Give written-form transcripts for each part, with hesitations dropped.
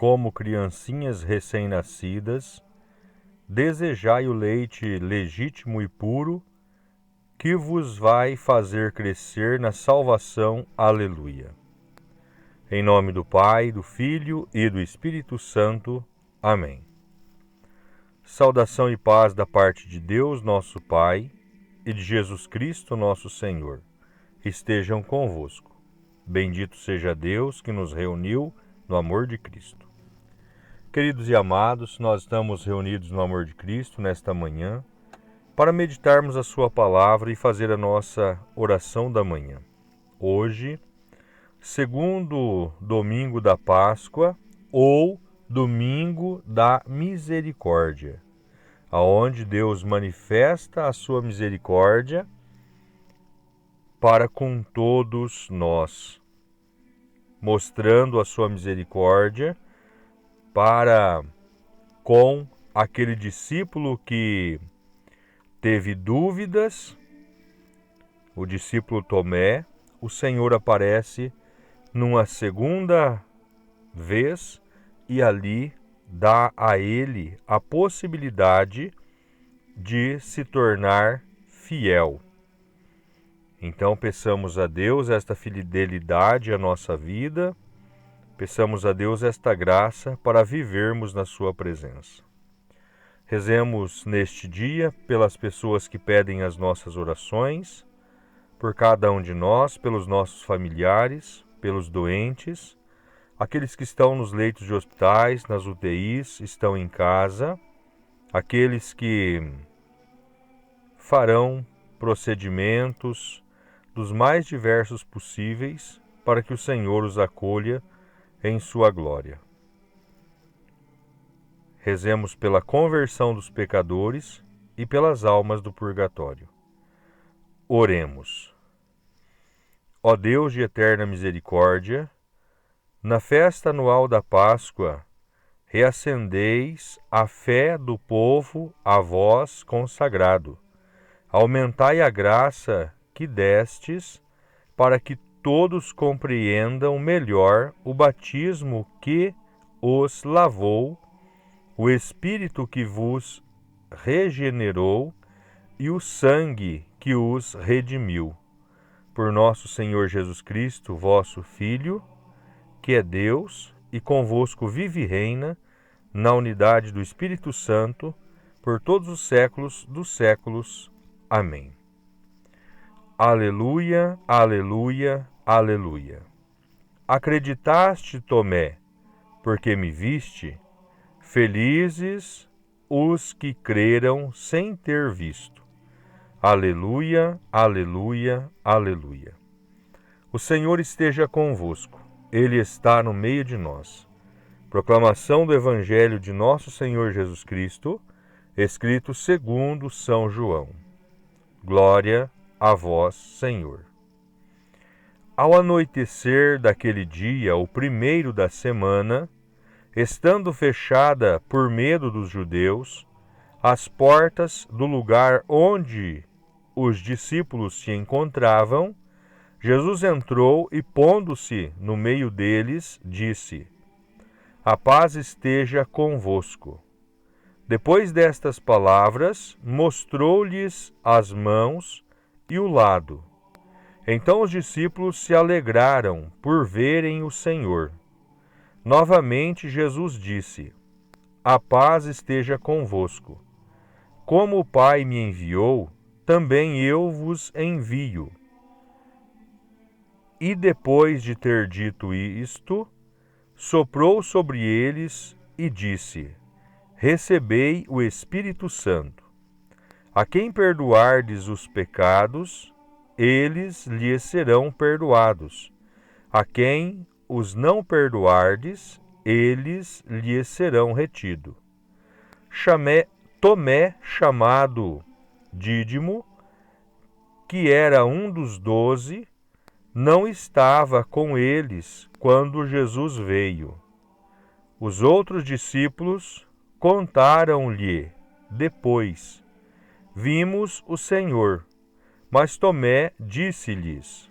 como criancinhas recém-nascidas, desejai o leite legítimo e puro, que vos vai fazer crescer na salvação. Aleluia. Em nome do Pai, do Filho e do Espírito Santo. Amém. Saudação e paz da parte de Deus, nosso Pai, e de Jesus Cristo, nosso Senhor, estejam convosco. Bendito seja Deus que nos reuniu no amor de Cristo. Queridos e amados, nós estamos reunidos no amor de Cristo nesta manhã para meditarmos a sua palavra e fazer a nossa oração da manhã. Hoje, segundo domingo da Páscoa ou domingo da misericórdia, aonde Deus manifesta a sua misericórdia para com todos nós, mostrando a sua misericórdia para com aquele discípulo que teve dúvidas, o discípulo Tomé. O Senhor aparece numa segunda vez e ali dá a ele a possibilidade de se tornar fiel. Então peçamos a Deus esta fidelidade à nossa vida, peçamos a Deus esta graça para vivermos na sua presença. Rezemos neste dia pelas pessoas que pedem as nossas orações, por cada um de nós, pelos nossos familiares, pelos doentes, aqueles que estão nos leitos de hospitais, nas UTIs, estão em casa, aqueles que farão procedimentos dos mais diversos possíveis para que o Senhor os acolha em sua glória. Rezemos pela conversão dos pecadores e pelas almas do purgatório. Oremos. Ó Deus de eterna misericórdia, na festa anual da Páscoa, reacendeis a fé do povo a vós consagrado. Aumentai a graça que destes, para que todos compreendam melhor o batismo que os lavou, o Espírito que vos regenerou e o sangue que os redimiu. Por nosso Senhor Jesus Cristo, vosso Filho, que é Deus e convosco vive e reina, na unidade do Espírito Santo, por todos os séculos dos séculos. Amém. Aleluia, aleluia, aleluia. Acreditaste, Tomé, porque me viste? Felizes os que creram sem ter visto. Aleluia, aleluia, aleluia. O Senhor esteja convosco. Ele está no meio de nós. Proclamação do Evangelho de nosso Senhor Jesus Cristo, escrito segundo São João. Glória a vós, Senhor. Ao anoitecer daquele dia, o primeiro da semana, estando fechada por medo dos judeus, as portas do lugar onde os discípulos se encontravam, Jesus entrou e, pondo-se no meio deles, disse: A paz esteja convosco. Depois destas palavras, mostrou-lhes as mãos e o lado. Então os discípulos se alegraram por verem o Senhor. Novamente Jesus disse: A paz esteja convosco. Como o Pai me enviou, também eu vos envio. E depois de ter dito isto, soprou sobre eles e disse: Recebei o Espírito Santo. A quem perdoardes os pecados, eles lhes serão perdoados. A quem os não perdoardes, eles lhes serão retidos. Tomé, chamado Dídimo, que era um dos 12, não estava com eles quando Jesus veio. Os outros discípulos contaram-lhe depois: Vimos o Senhor. Mas Tomé disse-lhes: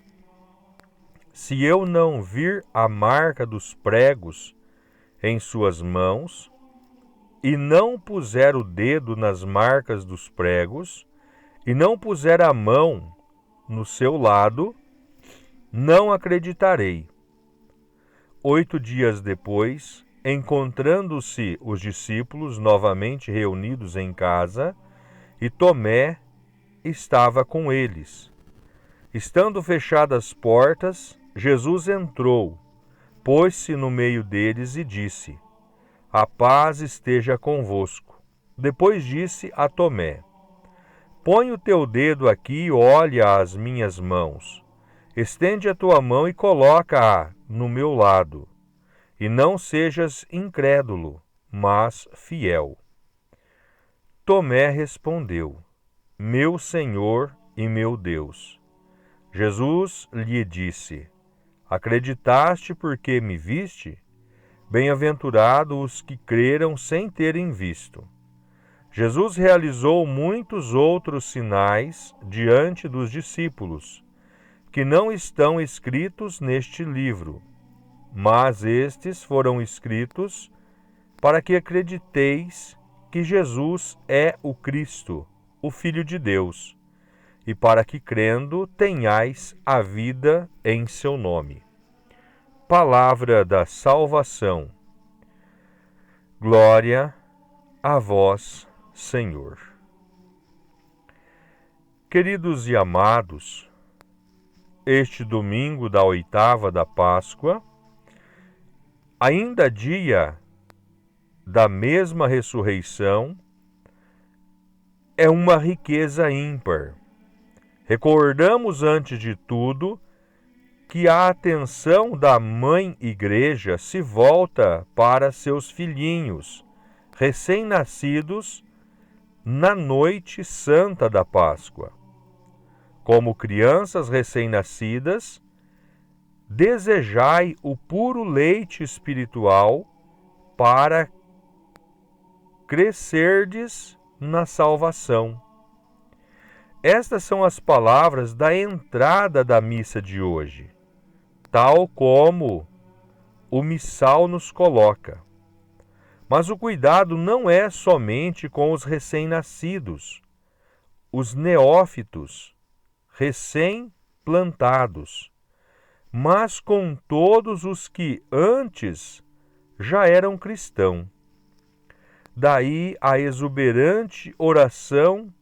Se eu não vir a marca dos pregos em suas mãos, e não puser o dedo nas marcas dos pregos, e não puser a mão no seu lado, não acreditarei. 8 dias depois, encontrando-se os discípulos novamente reunidos em casa, e Tomé estava com eles. Estando fechadas as portas, Jesus entrou, pôs-se no meio deles e disse: A paz esteja convosco. Depois disse a Tomé: Põe o teu dedo aqui e olha as minhas mãos. Estende a tua mão e coloca-a no meu lado. E não sejas incrédulo, mas fiel. Tomé respondeu: Meu Senhor e meu Deus. Jesus lhe disse: Acreditaste porque me viste? Bem-aventurados os que creram sem terem visto. Jesus realizou muitos outros sinais diante dos discípulos, que não estão escritos neste livro, mas estes foram escritos para que acrediteis que Jesus é o Cristo, o Filho de Deus, e para que, crendo, tenhais a vida em seu nome. Palavra da salvação. Glória a vós, Senhor. Queridos e amados, este domingo da 8ª da Páscoa, ainda dia da mesma ressurreição, é uma riqueza ímpar. Recordamos, antes de tudo, que a atenção da Mãe Igreja se volta para seus filhinhos, recém-nascidos, na noite santa da Páscoa. Como crianças recém-nascidas, desejai o puro leite espiritual para crescerdes na salvação. Estas são as palavras da entrada da missa de hoje, tal como o missal nos coloca. Mas o cuidado não é somente com os recém-nascidos, os neófitos, recém-plantados, mas com todos os que antes já eram cristãos. Daí a exuberante oração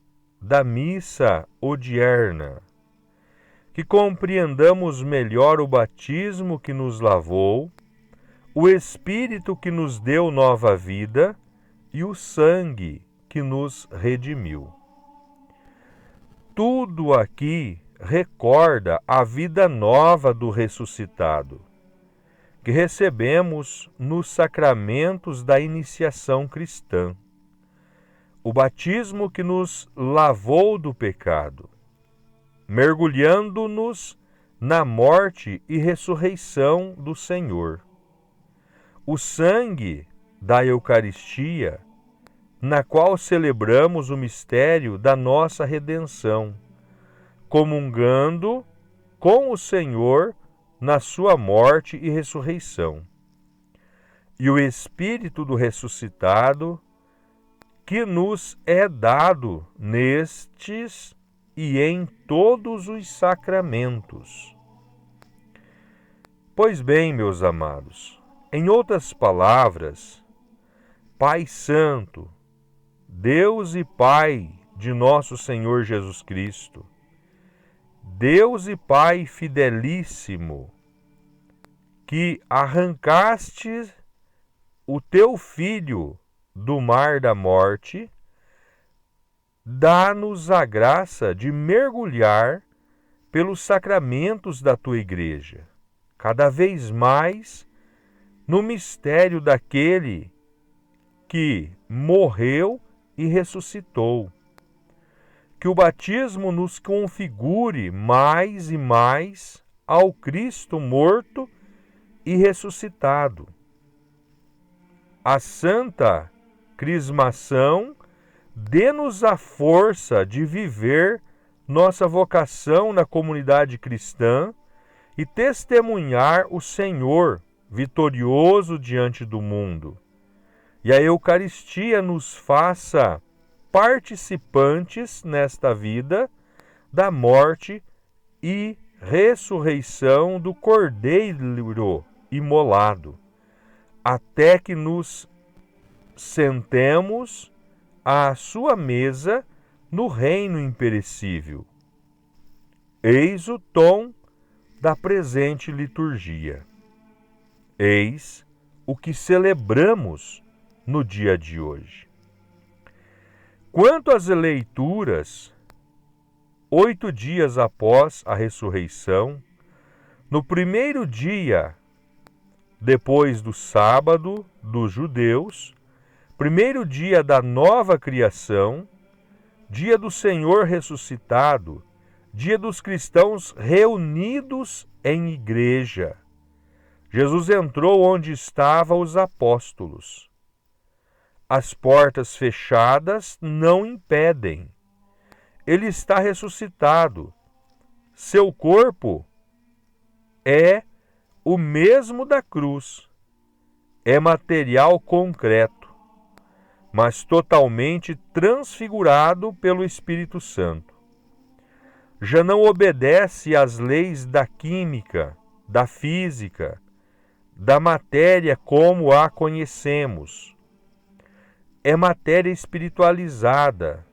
da missa odierna, que compreendamos melhor o batismo que nos lavou, o Espírito que nos deu nova vida e o sangue que nos redimiu. Tudo aqui recorda a vida nova do ressuscitado, que recebemos nos sacramentos da iniciação cristã. O batismo que nos lavou do pecado, mergulhando-nos na morte e ressurreição do Senhor. O sangue da Eucaristia, na qual celebramos o mistério da nossa redenção, comungando com o Senhor na sua morte e ressurreição. E o Espírito do ressuscitado, que nos é dado nestes e em todos os sacramentos. Pois bem, meus amados, em outras palavras, Pai Santo, Deus e Pai de nosso Senhor Jesus Cristo, Deus e Pai fidelíssimo, que arrancaste o teu Filho do mar da morte, dá-nos a graça de mergulhar pelos sacramentos da tua Igreja, cada vez mais no mistério daquele que morreu e ressuscitou. Que o batismo nos configure mais e mais ao Cristo morto e ressuscitado. A Santa Crismação dê-nos a força de viver nossa vocação na comunidade cristã e testemunhar o Senhor vitorioso diante do mundo. E a Eucaristia nos faça participantes nesta vida da morte e ressurreição do Cordeiro imolado, até que nos sentemos à sua mesa no reino imperecível. Eis o tom da presente liturgia. Eis o que celebramos no dia de hoje. Quanto às leituras, 8 dias após a ressurreição, no primeiro dia depois do sábado dos judeus, primeiro dia da nova criação, dia do Senhor ressuscitado, dia dos cristãos reunidos em igreja. Jesus entrou onde estavam os apóstolos. As portas fechadas não impedem. Ele está ressuscitado. Seu corpo é o mesmo da cruz. É material concreto, mas totalmente transfigurado pelo Espírito Santo. Já não obedece às leis da química, da física, da matéria como a conhecemos. É matéria espiritualizada.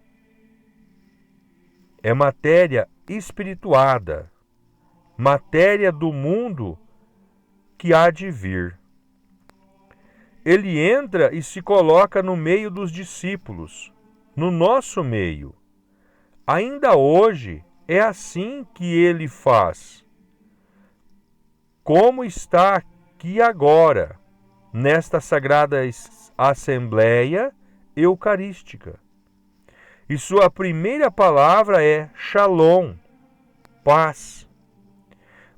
É matéria espirituada. Matéria do mundo que há de vir. Ele entra e se coloca no meio dos discípulos, no nosso meio. Ainda hoje é assim que ele faz. Como está aqui agora, nesta sagrada Assembleia Eucarística. E sua primeira palavra é Shalom, paz.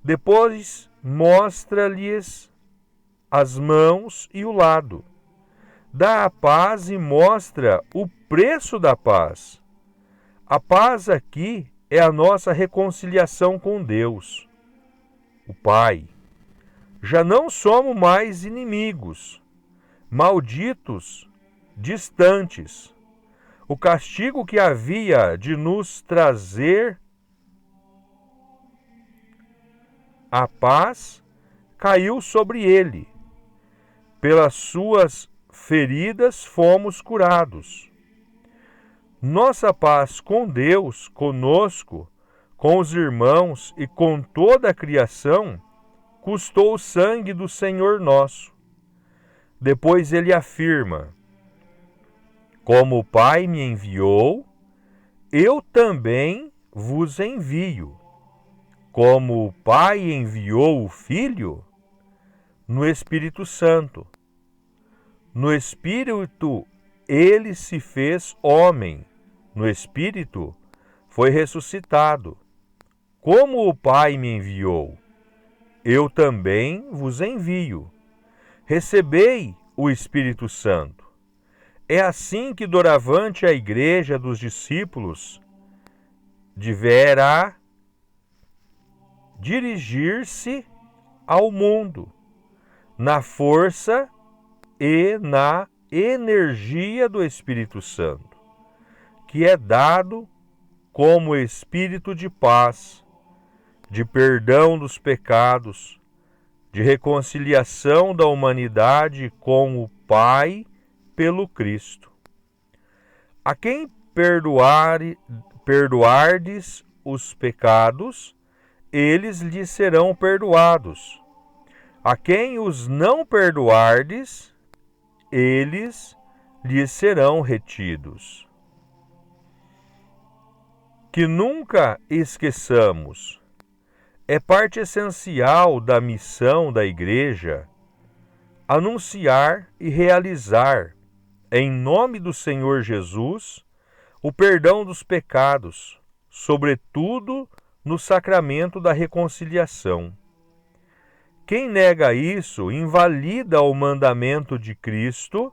Depois mostra-lhes as mãos e o lado. Dá a paz e mostra o preço da paz. A paz aqui é a nossa reconciliação com Deus, o Pai. Já não somos mais inimigos, malditos, distantes. O castigo que havia de nos trazer a paz caiu sobre ele. Pelas suas feridas fomos curados. Nossa paz com Deus, conosco, com os irmãos e com toda a criação custou o sangue do Senhor nosso. Depois ele afirma: como o Pai me enviou, eu também vos envio. Como o Pai enviou o Filho, no Espírito Santo. No Espírito ele se fez homem, no Espírito foi ressuscitado. Como o Pai me enviou, eu também vos envio. Recebei o Espírito Santo. É assim que doravante a Igreja dos discípulos deverá dirigir-se ao mundo, na força e na energia do Espírito Santo, que é dado como Espírito de paz, de perdão dos pecados, de reconciliação da humanidade com o Pai pelo Cristo. A quem perdoardes os pecados, eles lhes serão perdoados. A quem os não perdoardes, eles lhes serão retidos. Que nunca esqueçamos, é parte essencial da missão da Igreja anunciar e realizar, em nome do Senhor Jesus, o perdão dos pecados, sobretudo no sacramento da reconciliação. Quem nega isso invalida o mandamento de Cristo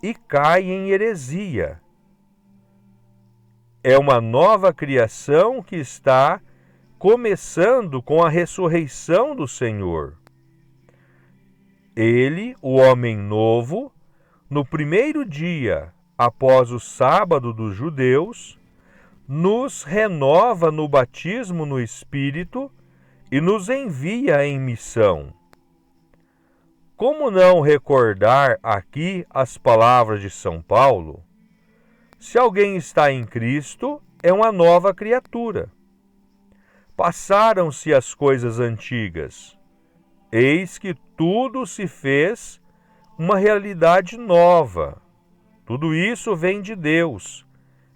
e cai em heresia. É uma nova criação que está começando com a ressurreição do Senhor. Ele, o homem novo, no primeiro dia após o sábado dos judeus, nos renova no batismo no Espírito e nos envia em missão. Como não recordar aqui as palavras de São Paulo? Se alguém está em Cristo, é uma nova criatura. Passaram-se as coisas antigas. Eis que tudo se fez uma realidade nova. Tudo isso vem de Deus,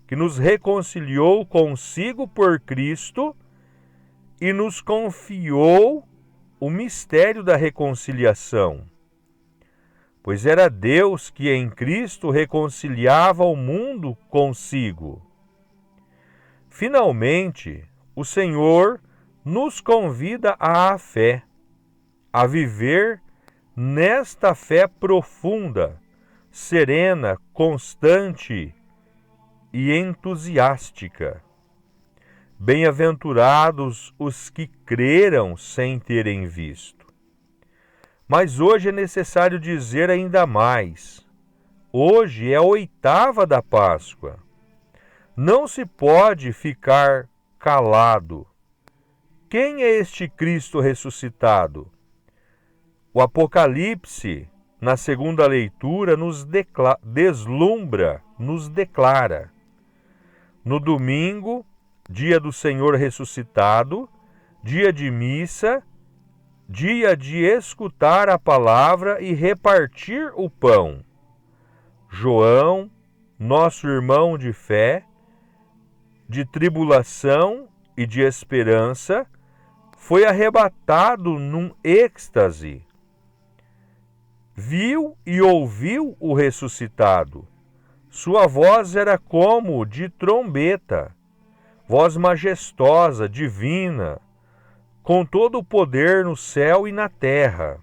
que nos reconciliou consigo por Cristo e nos confiou o mistério da reconciliação. Pois era Deus que em Cristo reconciliava o mundo consigo. Finalmente, o Senhor nos convida à fé, a viver nesta fé profunda, serena, constante e entusiástica. Bem-aventurados os que creram sem terem visto. Mas hoje é necessário dizer ainda mais. Hoje é a 8ª da Páscoa. Não se pode ficar calado. Quem é este Cristo ressuscitado? O Apocalipse, na segunda leitura, nos deslumbra, nos declara. No domingo, dia do Senhor ressuscitado, dia de missa, dia de escutar a palavra e repartir o pão. João, nosso irmão de fé, de tribulação e de esperança, foi arrebatado num êxtase. Viu e ouviu o ressuscitado. Sua voz era como de trombeta, voz majestosa, divina, com todo o poder no céu e na terra.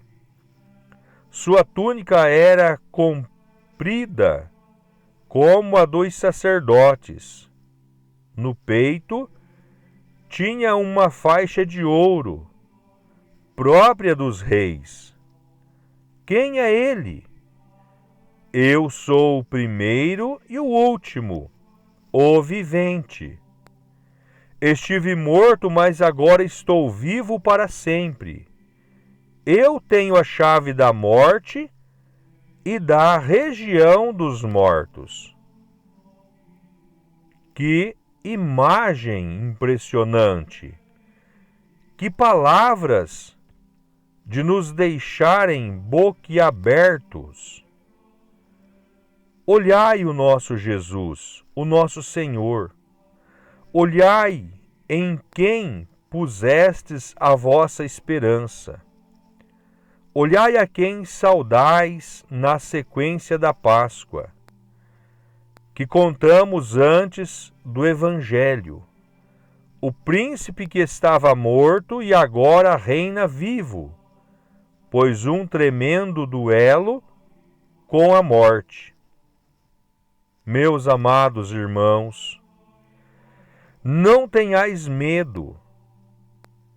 Sua túnica era comprida, como a dos sacerdotes. No peito tinha uma faixa de ouro, própria dos reis. Quem é ele? Eu sou o primeiro e o último, o vivente. Estive morto, mas agora estou vivo para sempre. Eu tenho a chave da morte e da região dos mortos. Que imagem impressionante! Que palavras de nos deixarem boquiabertos! Olhai o nosso Jesus, o nosso Senhor. Olhai em quem pusestes a vossa esperança. Olhai a quem saudais na sequência da Páscoa, que contamos antes do Evangelho. O príncipe que estava morto e agora reina vivo, pois um tremendo duelo com a morte. Meus amados irmãos, não tenhais medo.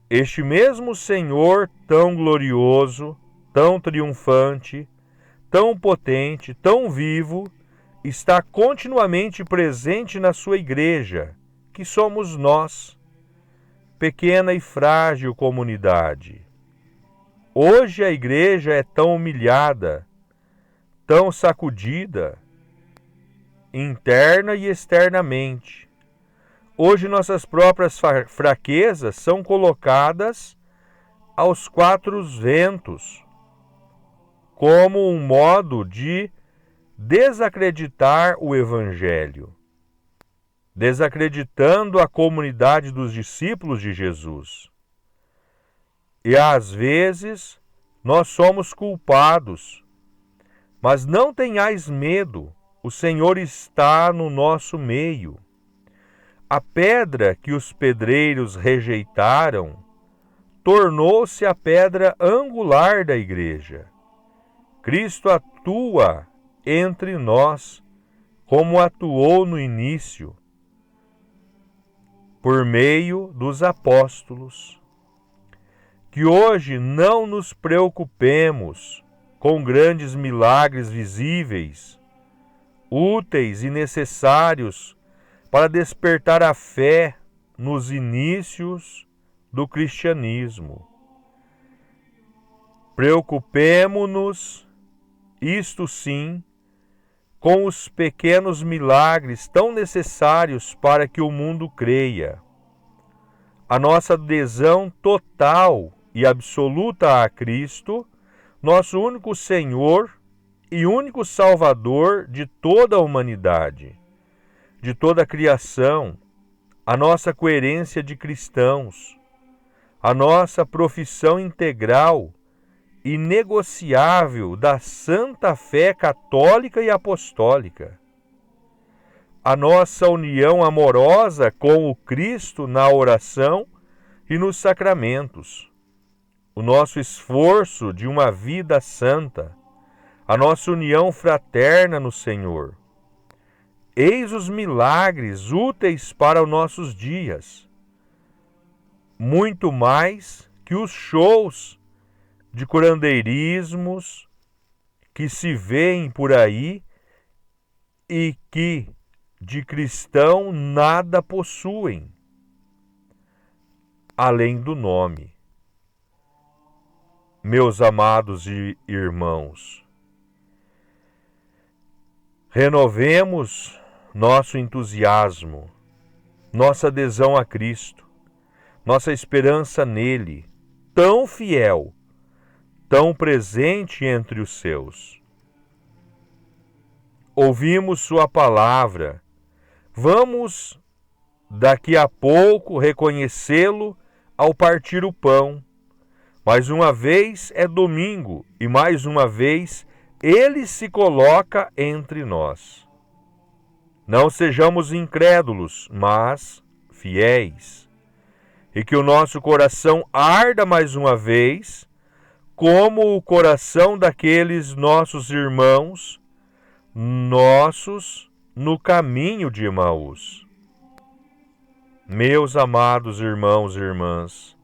Este mesmo Senhor tão glorioso, tão triunfante, tão potente, tão vivo, está continuamente presente na sua igreja, que somos nós, pequena e frágil comunidade. Hoje a igreja é tão humilhada, tão sacudida, interna e externamente. Hoje nossas próprias fraquezas são colocadas aos 4 ventos, como um modo de desacreditar o Evangelho, desacreditando a comunidade dos discípulos de Jesus. E às vezes nós somos culpados, mas não tenhais medo, o Senhor está no nosso meio. A pedra que os pedreiros rejeitaram tornou-se a pedra angular da igreja. Cristo atua entre nós, como atuou no início, por meio dos apóstolos. Que hoje não nos preocupemos com grandes milagres visíveis, úteis e necessários para despertar a fé nos inícios do cristianismo. Preocupemo-nos, isto sim, com os pequenos milagres tão necessários para que o mundo creia. A nossa adesão total e absoluta a Cristo, nosso único Senhor e único Salvador de toda a humanidade, de toda a criação, a nossa coerência de cristãos, a nossa profissão integral e inegociável da santa fé católica e apostólica, a nossa união amorosa com o Cristo na oração e nos sacramentos, o nosso esforço de uma vida santa, a nossa união fraterna no Senhor. Eis os milagres úteis para os nossos dias, muito mais que os shows de curandeirismos que se vêem por aí e que de cristão nada possuem, além do nome. Meus amados irmãos, renovemos nosso entusiasmo, nossa adesão a Cristo, nossa esperança nele, tão fiel, tão presente entre os seus. Ouvimos sua palavra, vamos daqui a pouco reconhecê-lo ao partir o pão. Mais uma vez é domingo e mais uma vez ele se coloca entre nós. Não sejamos incrédulos, mas fiéis, e que o nosso coração arda mais uma vez, como o coração daqueles nossos irmãos, nossos no caminho de Emaús. Meus amados irmãos e irmãs,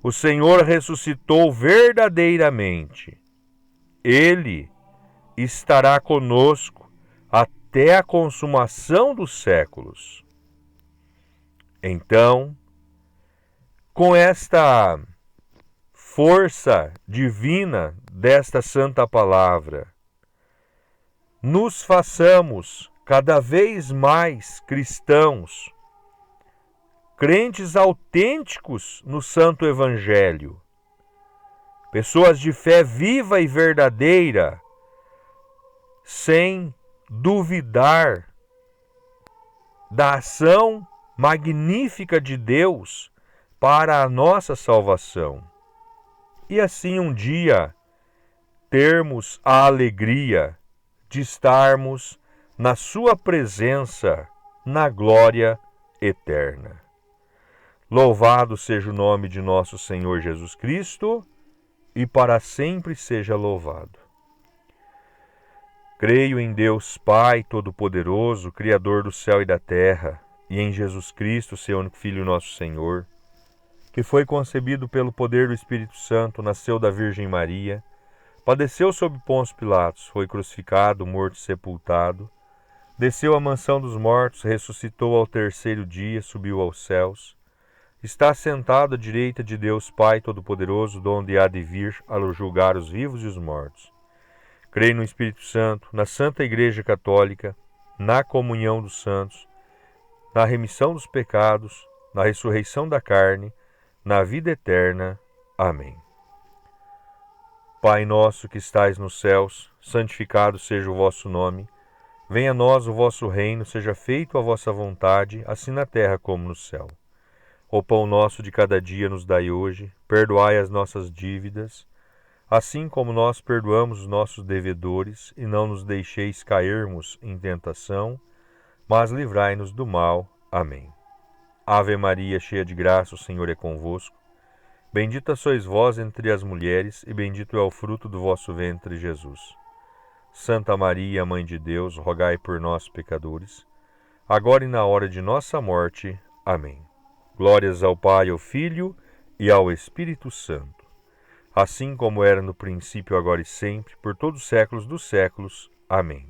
o Senhor ressuscitou verdadeiramente. Ele estará conosco até a consumação dos séculos. Então, com esta força divina desta santa palavra, nos façamos cada vez mais cristãos, crentes autênticos no Santo Evangelho, pessoas de fé viva e verdadeira, sem duvidar da ação magnífica de Deus para a nossa salvação. E assim um dia termos a alegria de estarmos na sua presença na glória eterna. Louvado seja o nome de nosso Senhor Jesus Cristo e para sempre seja louvado. Creio em Deus Pai Todo-Poderoso, Criador do céu e da terra, e em Jesus Cristo, seu único Filho, nosso Senhor, que foi concebido pelo poder do Espírito Santo, nasceu da Virgem Maria, padeceu sob Pôncio Pilatos, foi crucificado, morto e sepultado, desceu à mansão dos mortos, ressuscitou ao terceiro dia, subiu aos céus, está sentado à direita de Deus Pai Todo-Poderoso, donde há de vir a julgar os vivos e os mortos. Creio no Espírito Santo, na Santa Igreja Católica, na comunhão dos santos, na remissão dos pecados, na ressurreição da carne, na vida eterna. Amém. Pai nosso que estais nos céus, santificado seja o vosso nome. Venha a nós o vosso reino, seja feita a vossa vontade, assim na terra como no céu. O pão nosso de cada dia nos dai hoje, perdoai as nossas dívidas, assim como nós perdoamos os nossos devedores, e não nos deixeis cairmos em tentação, mas livrai-nos do mal. Amém. Ave Maria, cheia de graça, o Senhor é convosco. Bendita sois vós entre as mulheres, e bendito é o fruto do vosso ventre, Jesus. Santa Maria, Mãe de Deus, rogai por nós, pecadores, agora e na hora de nossa morte. Amém. Glórias ao Pai, ao Filho e ao Espírito Santo, assim como era no princípio, agora e sempre, por todos os séculos dos séculos. Amém.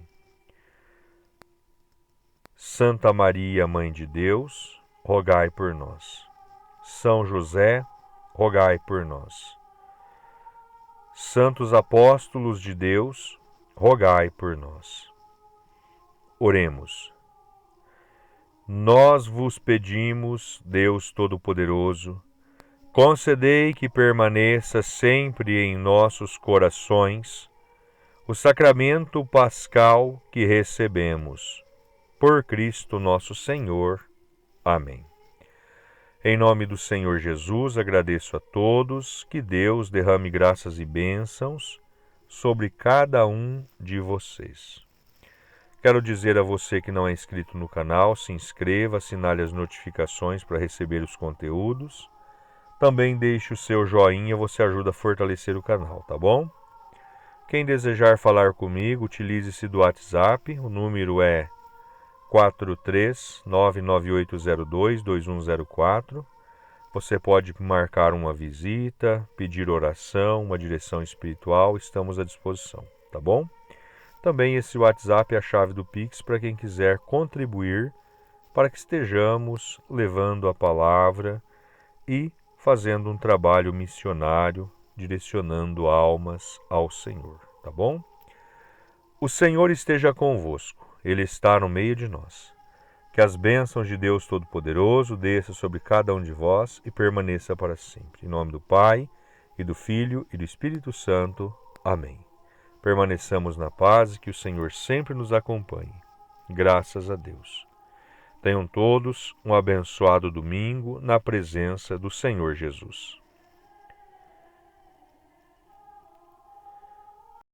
Santa Maria, Mãe de Deus, rogai por nós. São José, rogai por nós. Santos apóstolos de Deus, rogai por nós. Oremos. Nós vos pedimos, Deus Todo-Poderoso, concedei que permaneça sempre em nossos corações o sacramento pascal que recebemos. Por Cristo nosso Senhor. Amém. Em nome do Senhor Jesus, agradeço a todos, que Deus derrame graças e bênçãos sobre cada um de vocês. Quero dizer a você que não é inscrito no canal, se inscreva, assinale as notificações para receber os conteúdos. Também deixe o seu joinha, você ajuda a fortalecer o canal, tá bom? Quem desejar falar comigo, utilize-se do WhatsApp, o número é 43998022104. Você pode marcar uma visita, pedir oração, uma direção espiritual, estamos à disposição, tá bom? Também esse WhatsApp é a chave do Pix para quem quiser contribuir para que estejamos levando a palavra e fazendo um trabalho missionário, direcionando almas ao Senhor, tá bom? O Senhor esteja convosco, Ele está no meio de nós. Que as bênçãos de Deus Todo-Poderoso desçam sobre cada um de vós e permaneça para sempre. Em nome do Pai, e do Filho, e do Espírito Santo. Amém. Permaneçamos na paz e que o Senhor sempre nos acompanhe. Graças a Deus. Tenham todos um abençoado domingo na presença do Senhor Jesus.